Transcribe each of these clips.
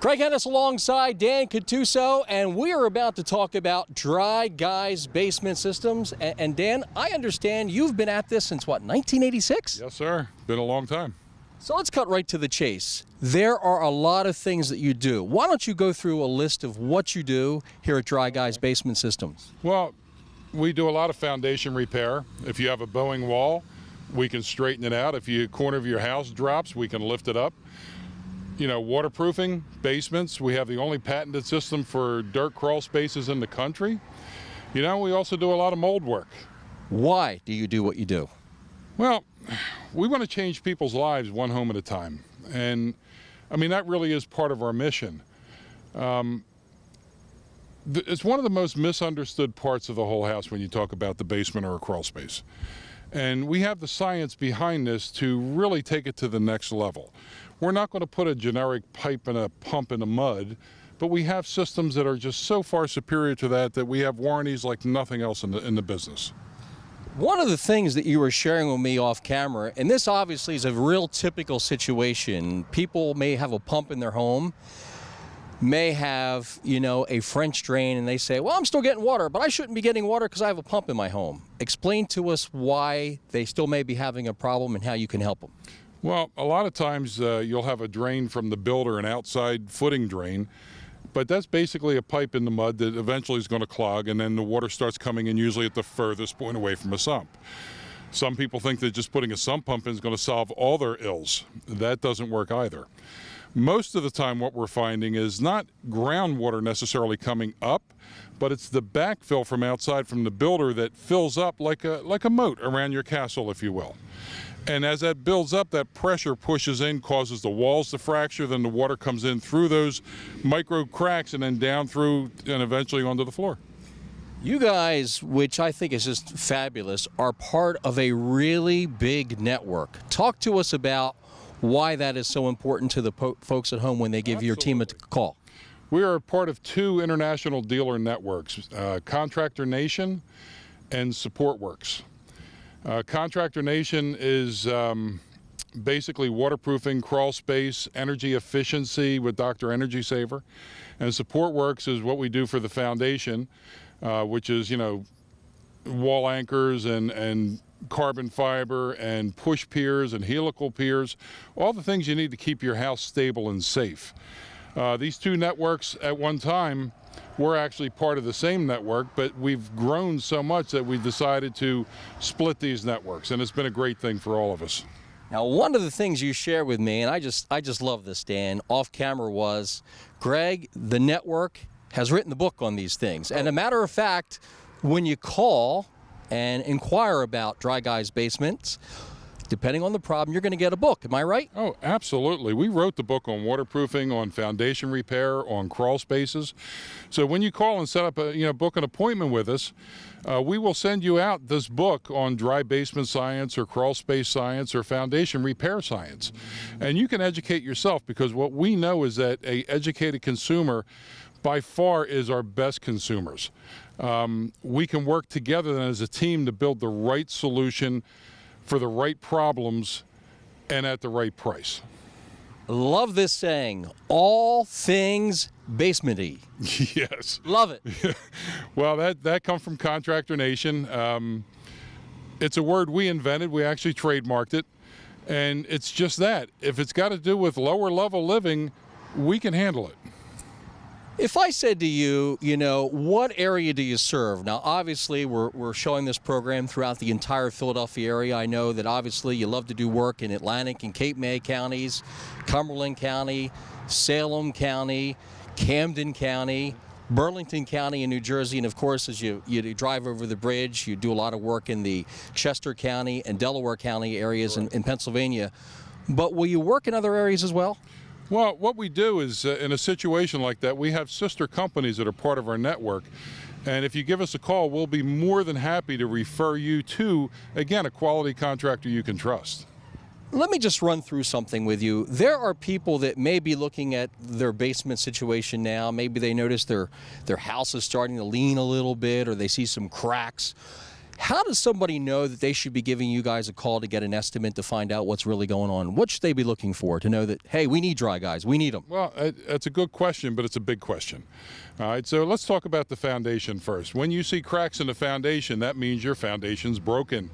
Craig Hennis alongside Dan Cattuso, and we are about to talk about dry guys basement systems. And Dan, I understand you've been at this since what, 1986? Yes, sir. Been a long time. So let's cut right to the chase. There are a lot of things that you do. Why don't you go through a list of what you do here at Dry Guys Basement Systems? Well, we do a lot of foundation repair. If you have a bowing wall, we can straighten it out. If a corner of your house drops, we can lift it up. You know, waterproofing, basements. We have the only patented system for dirt crawl spaces in the country. You know, we also do a lot of mold work. Why do you do what you do? Well, we want to change people's lives one home at a time. And, I mean, that really is part of our mission. It's one of the most misunderstood parts of the whole house when you talk about the basement or a crawl space. And we have the science behind this to really take it to the next level. We're not going to put a generic pipe and a pump in the mud, but we have systems that are just so far superior to that we have warranties like nothing else in the business. One of the things that you were sharing with me off camera, and this obviously is a real typical situation. People may have a pump in their home, may have, you know, a French drain, and they say, well, I'm still getting water, but I shouldn't be getting water because I have a pump in my home. Explain to us why they still may be having a problem and how you can help them. Well, a lot of times you'll have a drain from the builder, an outside footing drain, but that's basically a pipe in the mud that eventually is going to clog, and then the water starts coming in usually at the furthest point away from a sump. Some people think that just putting a sump pump in is going to solve all their ills. That doesn't work either. Most of the time what we're finding is not groundwater necessarily coming up, but it's the backfill from outside from the builder that fills up like a moat around your castle, if you will. And as that builds up, that pressure pushes in, causes the walls to fracture, then the water comes in through those micro cracks and then down through and eventually onto the floor. You guys, which I think is just fabulous, are part of a really big network. Talk to us about why that is so important to the folks at home when they give your team a call. We are a part of two international dealer networks, Contractor Nation and SupportWorks. Contractor Nation is basically waterproofing, crawl space, energy efficiency with Dr. Energy Saver. And SupportWorks is what we do for the foundation, which is, you know, wall anchors and carbon fiber and push piers and helical piers, all the things you need to keep your house stable and safe. These two networks at one time were actually part of the same network, but we've grown so much that we decided to split these networks, and it's been a great thing for all of us. Now, one of the things you shared with me, and I just love this, Dan, off camera, was Greg, the network has written the book on these things. And a matter of fact, when you call and inquire about Dry Guys Basements, depending on the problem, you're going to get a book. Am I right? Oh, absolutely. We wrote the book on waterproofing, on foundation repair, on crawl spaces. So when you call and set up book an appointment with us, we will send you out this book on dry basement science or crawl space science or foundation repair science. And you can educate yourself, because what we know is that an educated consumer by far is our best consumers. We can work together as a team to build the right solution for the right problems and at the right price. Love this saying, all things basement-y. Yes. Love it. Well, that comes from Contractor Nation. It's a word we invented. We actually trademarked it. And it's just that. If it's got to do with lower level living, we can handle it. If I said to you, you know, what area do you serve? Now, obviously, we're showing this program throughout the entire Philadelphia area. I know that obviously you love to do work in Atlantic and Cape May counties, Cumberland County, Salem County, Camden County, Burlington County in New Jersey, and of course, as you drive over the bridge, you do a lot of work in the Chester County and Delaware County areas in Pennsylvania. But will you work in other areas as well? Well, what we do is, in a situation like that, we have sister companies that are part of our network. And if you give us a call, we'll be more than happy to refer you to, again, a quality contractor you can trust. Let me just run through something with you. There are people that may be looking at their basement situation now. Maybe they notice their house is starting to lean a little bit, or they see some cracks. How does somebody know that they should be giving you guys a call to get an estimate to find out what's really going on? What should they be looking for to know that, hey, we need dry guys, we need them? Well, it's a good question, but it's a big question. All right, so let's talk about the foundation first. When you see cracks in the foundation, that means your foundation's broken.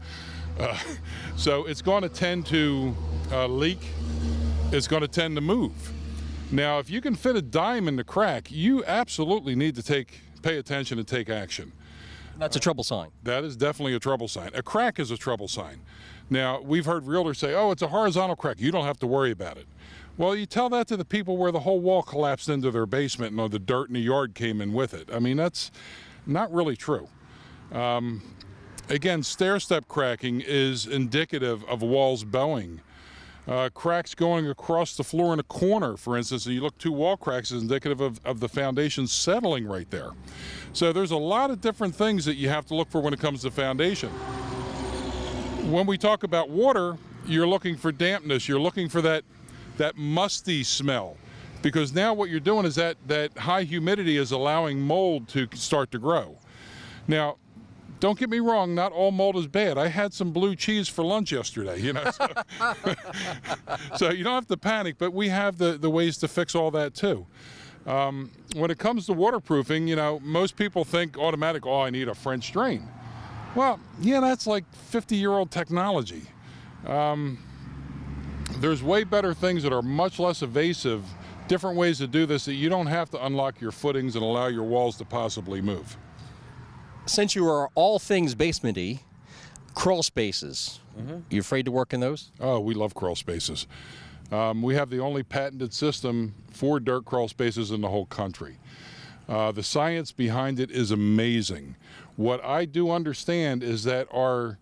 So it's going to tend to leak. It's going to tend to move. Now, if you can fit a dime in the crack, you absolutely need to pay attention and take action. That's a trouble sign. That is definitely a trouble sign. A crack is a trouble sign. Now, we've heard realtors say, oh, it's a horizontal crack. You don't have to worry about it. Well, you tell that to the people where the whole wall collapsed into their basement and the dirt in the yard came in with it. I mean, that's not really true. Again, stair-step cracking is indicative of walls bowing. Cracks going across the floor in a corner, for instance, and you look 2 wall cracks is indicative of the foundation settling right there. So there's a lot of different things that you have to look for when it comes to foundation. When we talk about water, you're looking for dampness. You're looking for that musty smell, because now what you're doing is that high humidity is allowing mold to start to grow. Now, don't get me wrong, not all mold is bad. I had some blue cheese for lunch yesterday, you know. So you don't have to panic, but we have the ways to fix all that too. When it comes to waterproofing, you know, most people think automatic, oh, I need a French drain. Well, yeah, that's like 50-year-old technology. There's way better things that are much less evasive, different ways to do this that you don't have to unlock your footings and allow your walls to possibly move. Since you are all things basement-y, crawl spaces, you afraid to work in those? Oh, we love crawl spaces. We have the only patented system for dirt crawl spaces in the whole country. The science behind it is amazing. What I do understand is that our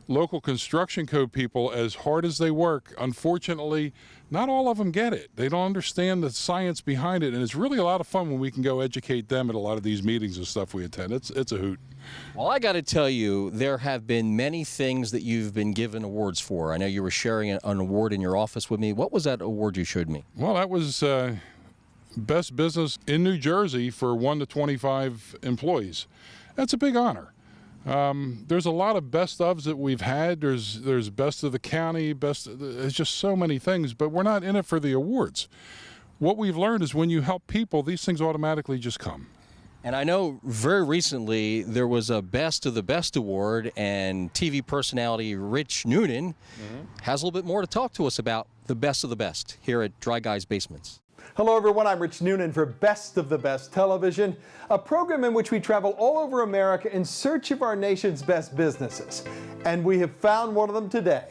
local construction code people, as hard as they work, unfortunately, not all of them get it. They don't understand the science behind it, and it's really a lot of fun when we can go educate them at a lot of these meetings and stuff we attend. It's a hoot. Well, I got to tell you, there have been many things that you've been given awards for. I know you were sharing an award in your office with me. What was that award you showed me? Well, that was Best Business in New Jersey for 1 to 25 employees. That's a big honor. There's a lot of best ofs that we've had. There's best of the county, there's just so many things, but we're not in it for the awards. What we've learned is when you help people, these things automatically just come. And I know very recently there was a Best of the Best award, and TV personality Rich Noonan has a little bit more to talk to us about the best of the best here at Dry Guys Basements. Hello everyone, I'm Rich Noonan for Best of the Best Television, a program in which we travel all over America in search of our nation's best businesses. And we have found one of them today.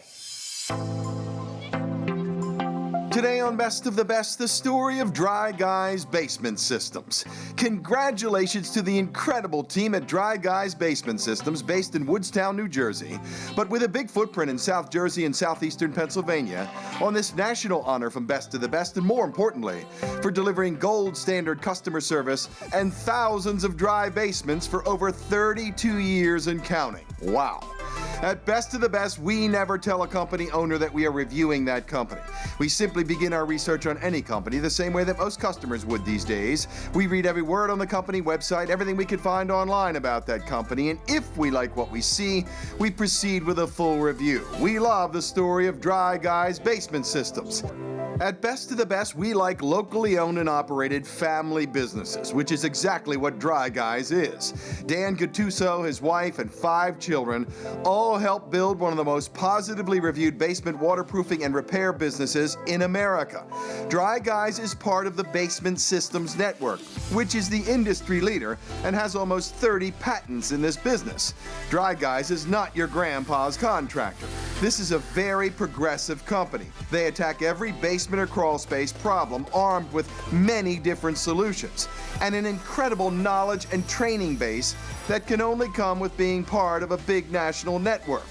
Today on Best of the Best, the story of Dry Guys Basement Systems. Congratulations to the incredible team at Dry Guys Basement Systems based in Woodstown, New Jersey, but with a big footprint in South Jersey and southeastern Pennsylvania, on this national honor from Best of the Best, and more importantly, for delivering gold standard customer service and thousands of dry basements for over 32 years and counting. Wow. At Best of the Best, we never tell a company owner that we are reviewing that company. We simply begin our research on any company the same way that most customers would these days. We read every word on the company website, everything we can find online about that company, and if we like what we see, we proceed with a full review. We love the story of Dry Guys Basement Systems. At Best of the Best, we like locally owned and operated family businesses, which is exactly what Dry Guys is. Dan Gattuso, his wife, and 5 children all helped build one of the most positively reviewed basement waterproofing and repair businesses in America. Dry Guys is part of the Basement Systems Network, which is the industry leader and has almost 30 patents in this business. Dry Guys is not your grandpa's contractor. This is a very progressive company. They attack every basement or crawl space problem armed with many different solutions and an incredible knowledge and training base that can only come with being part of a big national network.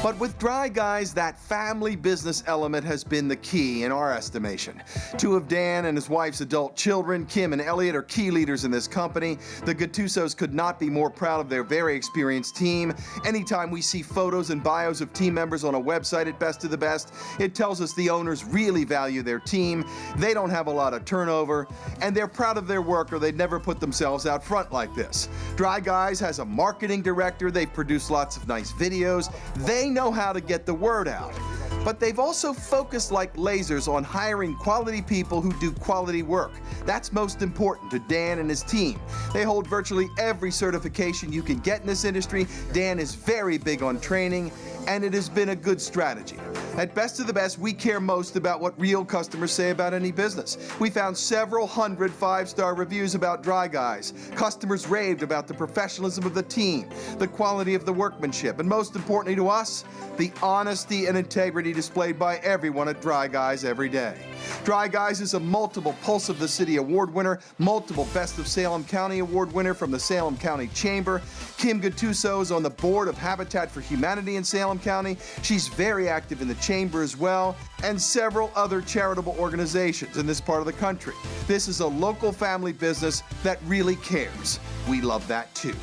But with Dry Guys, that family business element has been the key in our estimation. Two of Dan and his wife's adult children, Kim and Elliot, are key leaders in this company. The Gattusos could not be more proud of their very experienced team. Anytime we see photos and bios of team members on a website at Best of the Best, it tells us the owners really value their team. They don't have a lot of turnover, and they're proud of their work or they'd never put themselves out front like this. Dry Guys has a marketing director. They've produced lots of nice videos. They know how to get the word out. But they've also focused like lasers on hiring quality people who do quality work. That's most important to Dan and his team. They hold virtually every certification you can get in this industry. Dan is very big on training, and it has been a good strategy. At Best of the Best, we care most about what real customers say about any business. We found several hundred five-star reviews about Dry Guys. Customers raved about the professionalism of the team, the quality of the workmanship, and most importantly to us, the honesty and integrity displayed by everyone at Dry Guys every day. Dry Guys is a multiple Pulse of the City Award winner, multiple Best of Salem County Award winner from the Salem County Chamber. Kim Gattuso is on the board of Habitat for Humanity in Salem County. She's very active in the Chamber as well, and several other charitable organizations in this part of the country. This is a local family business that really cares. We love that too.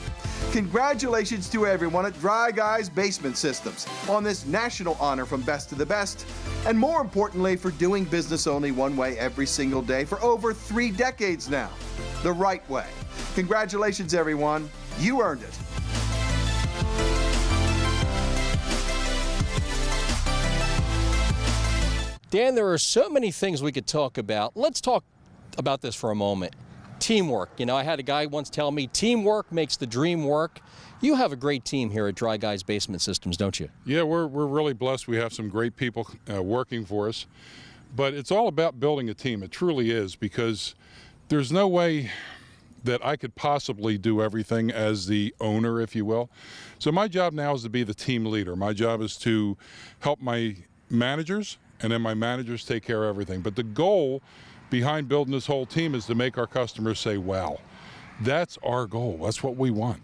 Congratulations to everyone at Dry Guys Basement Systems on this national honor from Best of the Best, and more importantly, for doing business only one way every single day for over 3 decades now, the right way. Congratulations, everyone. You earned it. Dan, there are so many things we could talk about. Let's talk about this for a moment. Teamwork. You know, I had a guy once tell me, teamwork makes the dream work. You have a great team here at Dry Guys Basement Systems, don't you? Yeah, we're really blessed. We have some great people working for us. But it's all about building a team. It truly is, because there's no way that I could possibly do everything as the owner, if you will. So my job now is to be the team leader. My job is to help my managers, and then my managers take care of everything. But the goal behind building this whole team is to make our customers say, wow. That's our goal. That's what we want.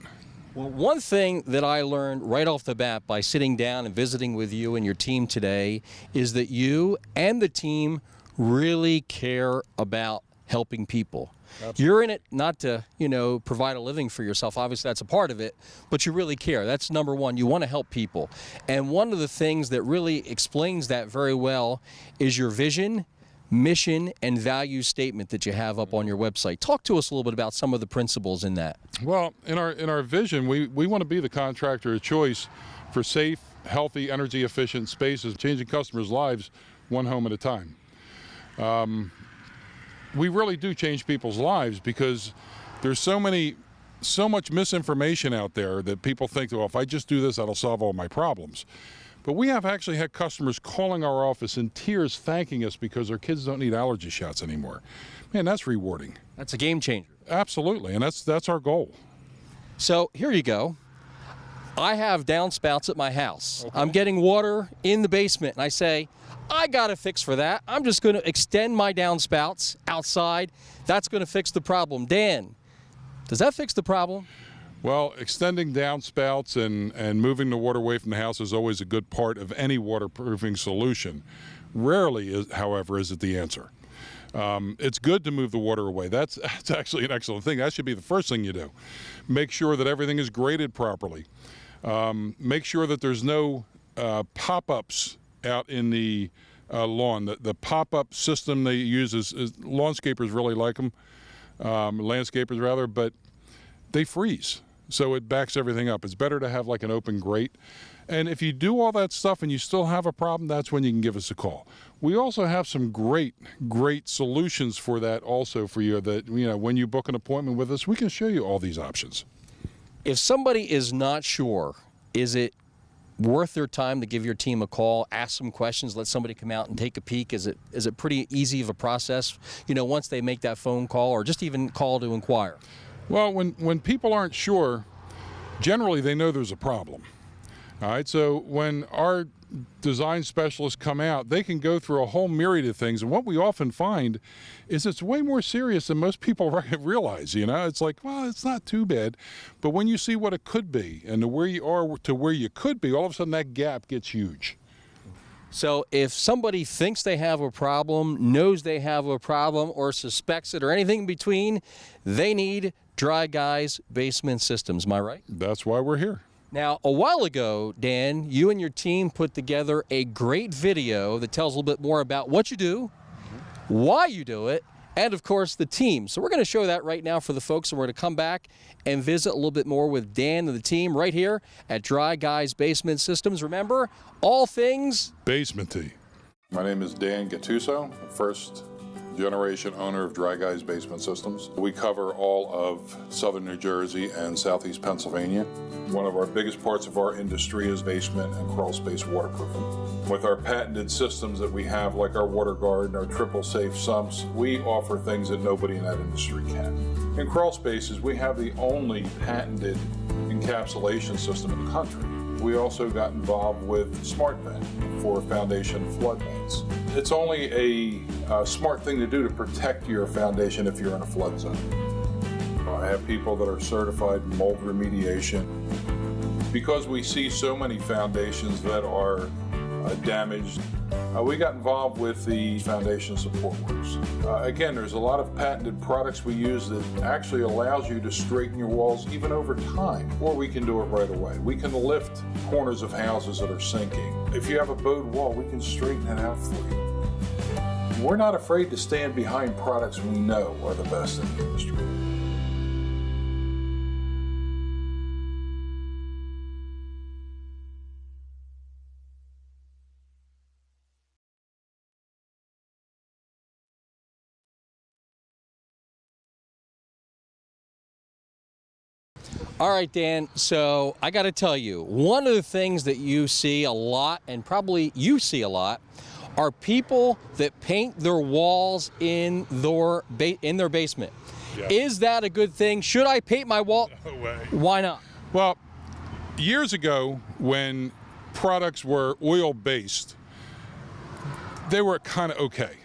Well, one thing that I learned right off the bat by sitting down and visiting with you and your team today is that you and the team really care about helping people. Absolutely. You're in it not to, provide a living for yourself. Obviously, that's a part of it, but you really care. That's number one. You want to help people. And one of the things that really explains that very well is your vision, mission, and value statement that you have up on your website. Talk to us a little bit about some of the principles in that. Well, in our vision, we want to be the contractor of choice for safe, healthy, energy-efficient spaces, changing customers' lives one home at a time. We really do change people's lives because there's so much misinformation out there that people think, well, if I just do this, that'll solve all my problems. But we have actually had customers calling our office in tears thanking us because their kids don't need allergy shots anymore. Man, that's rewarding. That's a game changer. Absolutely, and that's our goal. So here you go. I have downspouts at my house. Okay. I'm getting water in the basement, and I say, I got a fix for that. I'm just going to extend my downspouts outside. That's going to fix the problem. Dan, does that fix the problem? Well, extending downspouts and moving the water away from the house is always a good part of any waterproofing solution. Rarely, however, is it the answer. It's good to move the water away. That's actually an excellent thing. That should be the first thing you do. Make sure that everything is graded properly. Make sure that there's no pop-ups out in the lawn. The pop-up system they use is lawnscapers really like them, landscapers rather, but they freeze. So it backs everything up. It's better to have like an open grate. And if you do all that stuff and you still have a problem, that's when you can give us a call. We also have some great solutions for that also for you that, when you book an appointment with us, we can show you all these options. If somebody is not sure, is it worth their time to give your team a call, ask some questions, let somebody come out and take a peek? Is it pretty easy of a process, once they make that phone call or just even call to inquire? Well, when people aren't sure, generally they know there's a problem. All right, so when our design specialists come out, they can go through a whole myriad of things. And what we often find is it's way more serious than most people realize. You know, it's like, well, it's not too bad. But when you see what it could be and where you are to where you could be, all of a sudden that gap gets huge. So if somebody thinks they have a problem, knows they have a problem, or suspects it, or anything in between, they need Dry Guys Basement Systems. Am I right? That's why we're here. Now, a while ago, Dan, you and your team put together a great video that tells a little bit more about what you do, why you do it, and of course the team. So we're going to show that right now for the folks, and we're going to come back and visit a little bit more with Dan and the team right here at Dry Guys Basement Systems. Remember, all things Basement-y. My name is Dan Gattuso, first generation owner of Dry Guys Basement Systems. We cover all of southern New Jersey and southeast Pennsylvania. One of our biggest parts of our industry is basement and crawl space waterproofing. With our patented systems that we have, like our water guard and our triple safe sumps, we offer things that nobody in that industry can. In crawl spaces, we have the only patented encapsulation system in the country. We also got involved with Smart Vent for foundation flood vents. It's only a smart thing to do to protect your foundation if you're in a flood zone. I have people that are certified in mold remediation. Because we see so many foundations that are damaged, we got involved with the foundation support works. Again, there's a lot of patented products we use that actually allows you to straighten your walls even over time, or we can do it right away. We can lift corners of houses that are sinking. If you have a bowed wall, we can straighten it out for you. We're not afraid to stand behind products we know are the best in the industry. All right, Dan, so I got to tell you, one of the things that you see a lot, and probably you see a lot, are people that paint their walls in their basement. Yeah. Is that a good thing? Should I paint my wall? No way. Why not? Well, years ago, when products were oil-based, they were kind of okay.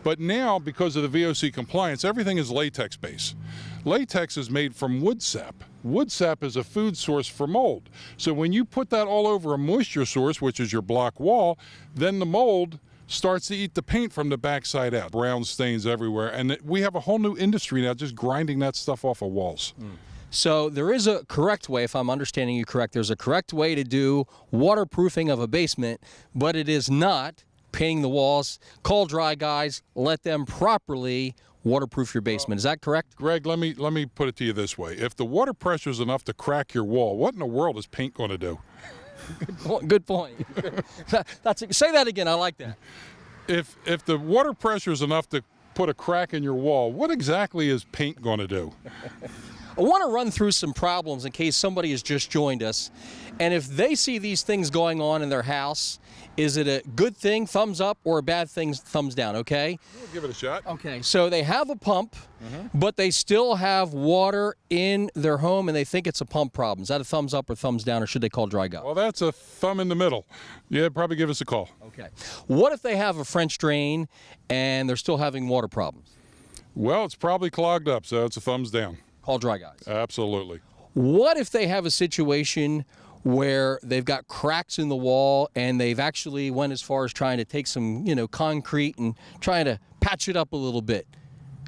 But now, because of the VOC compliance, everything is latex-based. Latex is made from wood sap. Wood sap is a food source for mold. So when you put that all over a moisture source, which is your block wall, then the mold starts to eat the paint from the backside out. Brown stains everywhere. And we have a whole new industry now just grinding that stuff off of walls. So there is a correct way, if I'm understanding you correct, there's a correct way to do waterproofing of a basement, but it is not painting the walls. Call Dry Guys, let them properly waterproof your basement. Is that correct? Greg, let me put it to you this way. If the water pressure is enough to crack your wall, what in the world is paint going to do? Good point. Say that again. I like that. If the water pressure is enough to put a crack in your wall, what exactly is paint going to do? I want to run through some problems in case somebody has just joined us. And if they see these things going on in their house, is it a good thing, thumbs up, or a bad thing, thumbs down, okay? We'll give it a shot. Okay, so they have a pump, but they still have water in their home and they think it's a pump problem. Is that a thumbs up or thumbs down, or should they call Dry Guys? Well, that's a thumb in the middle. Yeah, probably give us a call. Okay. What if they have a French drain and they're still having water problems? Well, it's probably clogged up, so it's a thumbs down. Call Dry Guys. Absolutely. What if they have a situation where they've got cracks in the wall and they've actually went as far as trying to take some, concrete and trying to patch it up a little bit?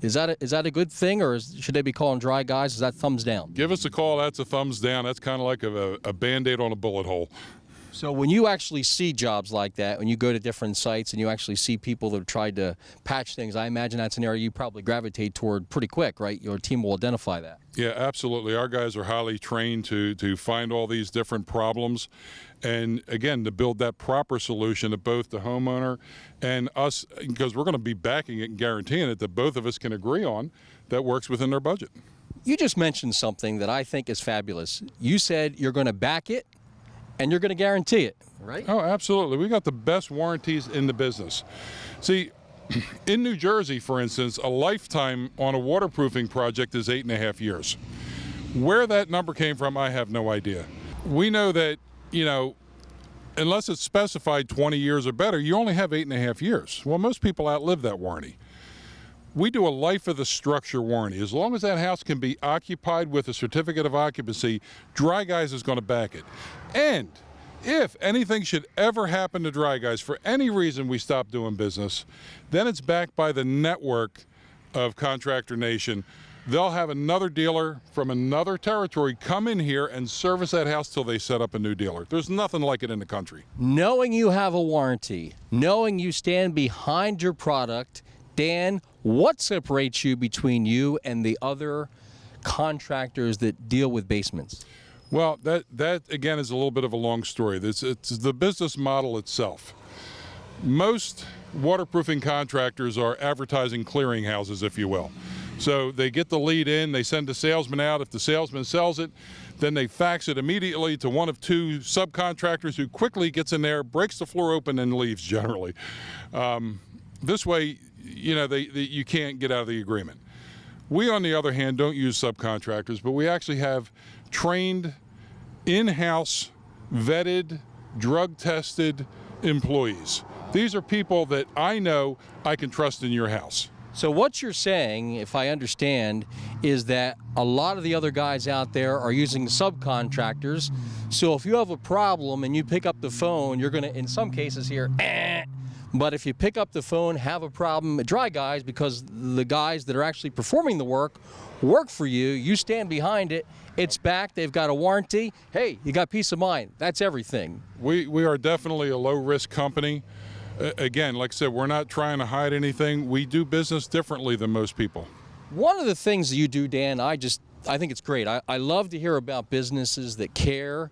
Is that a good thing, or should they be calling Dry Guys? Is that thumbs down? Give us a call. That's a thumbs down. That's kind of like a Band-Aid on a bullet hole. So when you actually see jobs like that, when you go to different sites and you actually see people that have tried to patch things, I imagine that's an area you probably gravitate toward pretty quick, right? Your team will identify that. Yeah, absolutely. Our guys are highly trained to find all these different problems, and again, to build that proper solution that both the homeowner and us, because we're going to be backing it and guaranteeing it, that both of us can agree on, that works within their budget. You just mentioned something that I think is fabulous. You said you're going to back it and you're going to guarantee it, right? Oh, absolutely. We got the best warranties in the business. See, in New Jersey, for instance, a lifetime on a waterproofing project is 8.5 years. Where that number came from, I have no idea. We know that, unless it's specified 20 years or better, you only have 8.5 years. Well, most people outlive that warranty. We do a life of the structure warranty. As long as that house can be occupied with a certificate of occupancy, Dry Guys is going to back it. And if anything should ever happen to Dry Guys, for any reason we stop doing business, then it's backed by the network of Contractor Nation. They'll have another dealer from another territory come in here and service that house till they set up a new dealer. There's nothing like it in the country. Knowing you have a warranty, knowing you stand behind your product, Dan, what separates you between you and the other contractors that deal with basements? Well, that again is a little bit of a long story. It's the business model itself. Most waterproofing contractors are advertising clearinghouses, if you will. So they get the lead in, they send a salesman out. If the salesman sells it, then they fax it immediately to one of two subcontractors who quickly gets in there, breaks the floor open, and leaves generally. This way, you know, you can't get out of the agreement. We, on the other hand, don't use subcontractors, but we actually have trained, in-house, vetted, drug-tested employees. These are people that I know I can trust in your house. So what you're saying, if I understand, is that a lot of the other guys out there are using subcontractors. So if you have a problem and you pick up the phone, you're going to, in some cases, hear, eh. But if you pick up the phone, have a problem at Dry Guys, because the guys that are actually performing the work for you, you stand behind it, it's back, they've got a warranty, hey, you got peace of mind. That's everything. We are definitely a low-risk company. Again, like I said, we're not trying to hide anything. We do business differently than most people. One of the things that you do, Dan, I think it's great. I love to hear about businesses that care,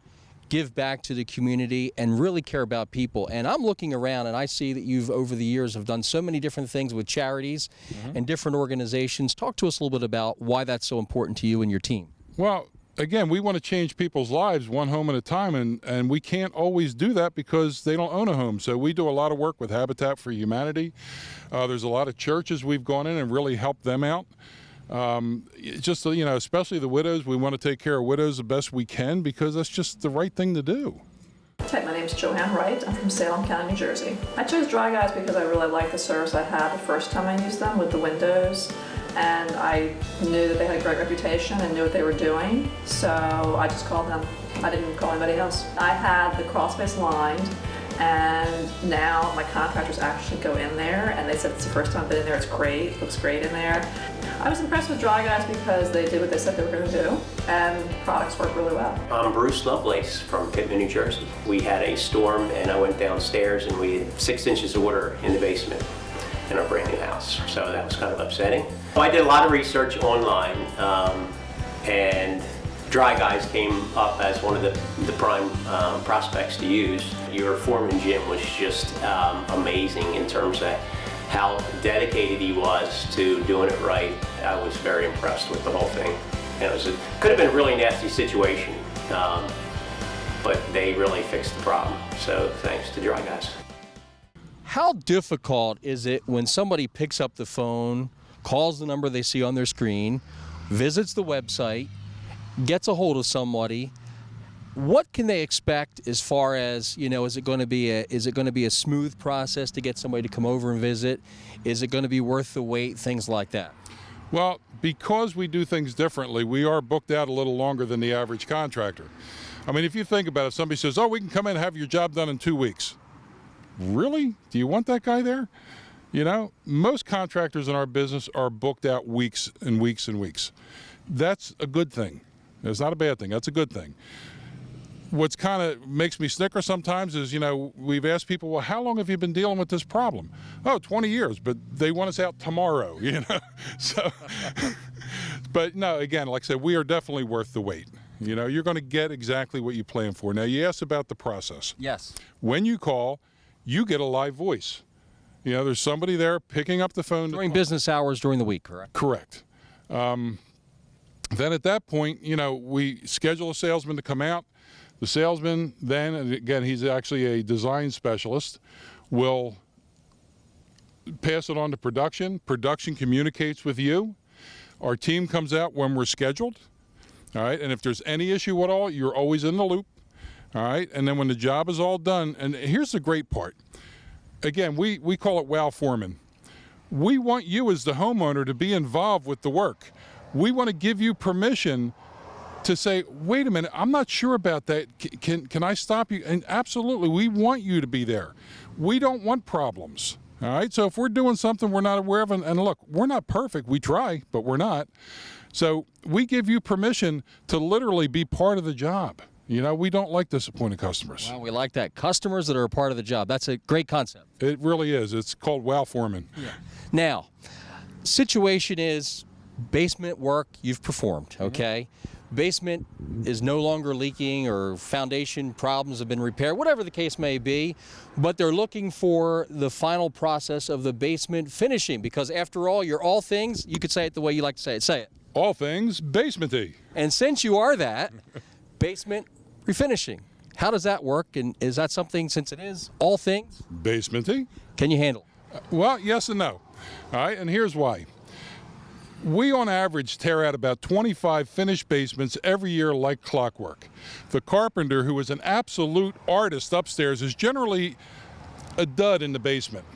give back to the community, and really care about people. And I'm looking around and I see that you've, over the years, have done so many different things with charities and different organizations. Talk to us a little bit about why that's so important to you and your team. Well, again, we want to change people's lives one home at a time, and we can't always do that because they don't own a home. So we do a lot of work with Habitat for Humanity. There's a lot of churches we've gone in and really helped them out. Just, you know, especially the widows. We want to take care of widows the best we can because that's just the right thing to do. Hi, my name is Joanne Wright. I'm from Salem County, New Jersey. I chose Dry Guys because I really liked the service I had the first time I used them with the windows, and I knew that they had a great reputation and knew what they were doing, so I just called them. I didn't call anybody else. I had the crawl space lined, and now my contractors actually go in there, and they said it's the first time I've been in there, it's great, it looks great in there. I was impressed with Dry Guys because they did what they said they were going to do, and the products work really well. I'm Bruce Lovelace from Pittman, New Jersey. We had a storm and I went downstairs and we had 6 inches of water in the basement in our brand new house, so that was kind of upsetting. I did a lot of research online, and Dry Guys came up as one of the prime prospects to use. Your foreman, Jim, was just amazing in terms of how dedicated he was to doing it right. I was very impressed with the whole thing. And could have been a really nasty situation, but they really fixed the problem. So thanks to Dry Guys. How difficult is it when somebody picks up the phone, calls the number they see on their screen, visits the website, gets a hold of somebody? What can they expect as far as, you know, is it going to be a smooth process to get somebody to come over and visit? Is it going to be worth the wait? Things like that. Well, because we do things differently, we are booked out a little longer than the average contractor. I mean, if you think about it, somebody says, oh, we can come in and have your job done in 2 weeks. Really? Do you want that guy there? You know, most contractors in our business are booked out weeks and weeks and weeks. That's a good thing. It's not a bad thing. That's a good thing. What's kind of makes me snicker sometimes is, you know, we've asked people, well, how long have you been dealing with this problem? Oh, 20 years, but they want us out tomorrow, you know? So, but no, again, like I said, we are definitely worth the wait. You know, you're going to get exactly what you plan for. Now, you asked about the process. Yes. When you call, you get a live voice. You know, there's somebody there picking up the phone. During business hours during the week, correct? Correct. Then at that point, you know, we schedule a salesman to come out. The salesman then, and again, he's actually a design specialist, will pass it on to production. Production communicates with you. Our team comes out when we're scheduled. All right, and if there's any issue at all, you're always in the loop. All right, and then when the job is all done, and here's the great part. Again, we call it wow foreman. We want you as the homeowner to be involved with the work. We want to give you permission to say, wait a minute, I'm not sure about that. Can I stop you? And absolutely, we want you to be there. We don't want problems. All right, so if we're doing something we're not aware of, and look, we're not perfect. We try, but we're not. So we give you permission to literally be part of the job. You know, we don't like disappointed customers. Well, we like that. Customers that are a part of the job. That's a great concept. It really is. It's called wow foreman. Yeah. Now, situation is basement work you've performed, okay? Basement is no longer leaking or foundation problems have been repaired, whatever the case may be, but they're looking for the final process of the basement finishing because after all, you're all things, you could say it the way you like to say it. Say it. All things basement-y. And since you are that, basement refinishing. How does that work? And is that something, since it is all things, Basement-y? can you handle it? Well, yes and no. All right, and here's why. We, on average, tear out about 25 finished basements every year like clockwork. The carpenter, who is an absolute artist upstairs, is generally a dud in the basement.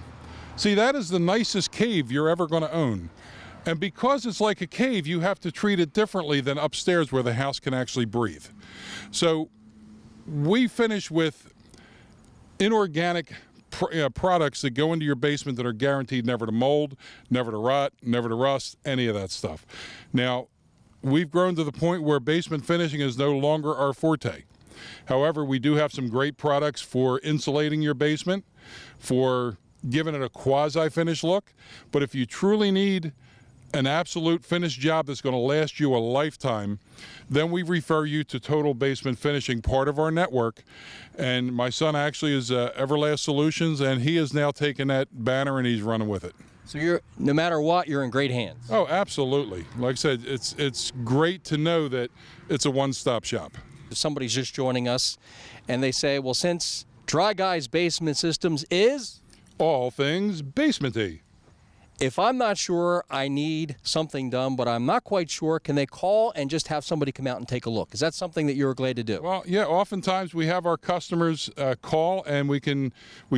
See, that is the nicest cave you're ever going to own. And because it's like a cave, you have to treat it differently than upstairs where the house can actually breathe. So we finish with inorganic products that go into your basement that are guaranteed never to mold, never to rot, never to rust, any of that stuff. Now, we've grown to the point where basement finishing is no longer our forte. However, we do have some great products for insulating your basement, for giving it a quasi-finished look. But if you truly need an absolute finished job that's going to last you a lifetime, then we refer you to Total Basement Finishing, part of our network. And my son actually is Everlast Solutions, and he has now taken that banner and he's running with it. So you're, no matter what, you're in great hands. Oh, absolutely. Like I said, it's great to know that it's a one-stop shop. If somebody's just joining us and they say, well, since Dry Guys Basement Systems is all things basement-y. If I'm not sure I need something done, but I'm not quite sure, can they call and just have somebody come out and take a look? Is that something that you're glad to do? Well, yeah, oftentimes we have our customers call, and we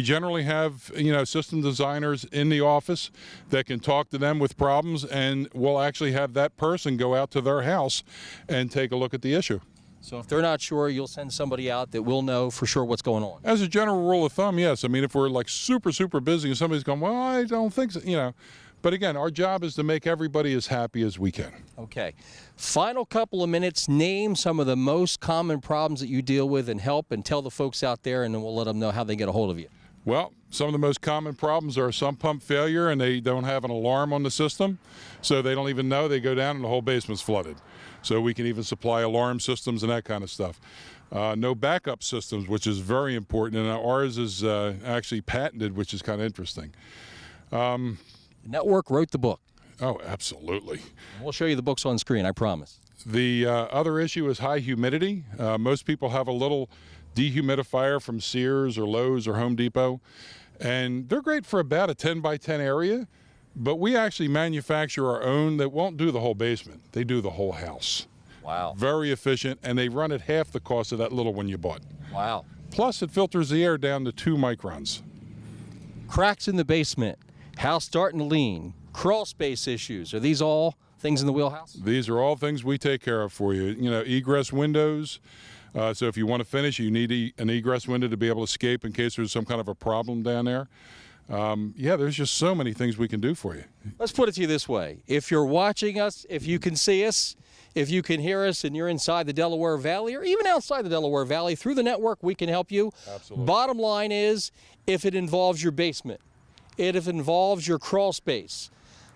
generally have, system designers in the office that can talk to them with problems, and we'll actually have that person go out to their house and take a look at the issue. So if they're not sure, you'll send somebody out that will know for sure what's going on. As a general rule of thumb, yes. I mean, if we're like super, super busy and somebody's going, well, I don't think so, But again, our job is to make everybody as happy as we can. Okay. Final couple of minutes, name some of the most common problems that you deal with and help, and tell the folks out there, and then we'll let them know how they get a hold of you. Well, some of the most common problems are sump pump failure, and they don't have an alarm on the system, so they don't even know. They go down and the whole basement's flooded. So we can even supply alarm systems and that kind of stuff. No backup systems, which is very important, and ours is actually patented, which is kind of interesting. The network wrote the book. Oh, absolutely. We'll show you the books on screen, I promise. The other issue is high humidity. Most people have a little dehumidifier from Sears or Lowe's or Home Depot, and they're great for about a 10 by 10 area, but we actually manufacture our own that won't do the whole basement. They do the whole house. Wow. Very efficient, and they run at half the cost of that little one you bought. Wow. Plus, it filters the air down to 2 microns. Cracks in the basement, house starting to lean, crawl space issues, are these all things in the wheelhouse? These are all things we take care of for you. Egress windows. So if you want to finish, you need an egress window to be able to escape in case there's some kind of a problem down there. Yeah, there's just so many things we can do for you. Let's put it to you this way. If you're watching us, if you can see us, if you can hear us, and you're inside the Delaware Valley or even outside the Delaware Valley, through the network, we can help you. Absolutely. Bottom line is, if it involves your basement, if it involves your crawl space,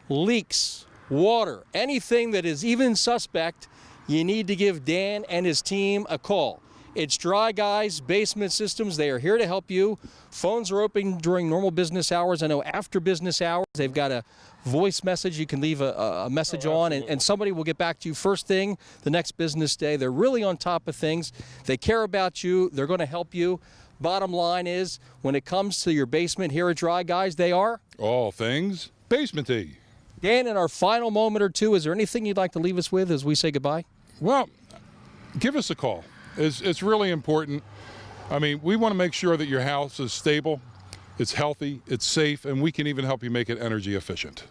leaks, water, anything that is even suspect, you need to give Dan and his team a call. It's Dry Guys Basement Systems. They are here to help you. Phones are open during normal business hours. I know after business hours, they've got a voice message you can leave a message on, and somebody will get back to you first thing the next business day. They're really on top of things. They care about you. They're going to help you. Bottom line is, when it comes to your basement here at Dry Guys, they are all things basement-y. Dan, in our final moment or two, is there anything you'd like to leave us with as we say goodbye? Well, give us a call. It's really important. I mean, we want to make sure that your house is stable, it's healthy, it's safe, and we can even help you make it energy efficient.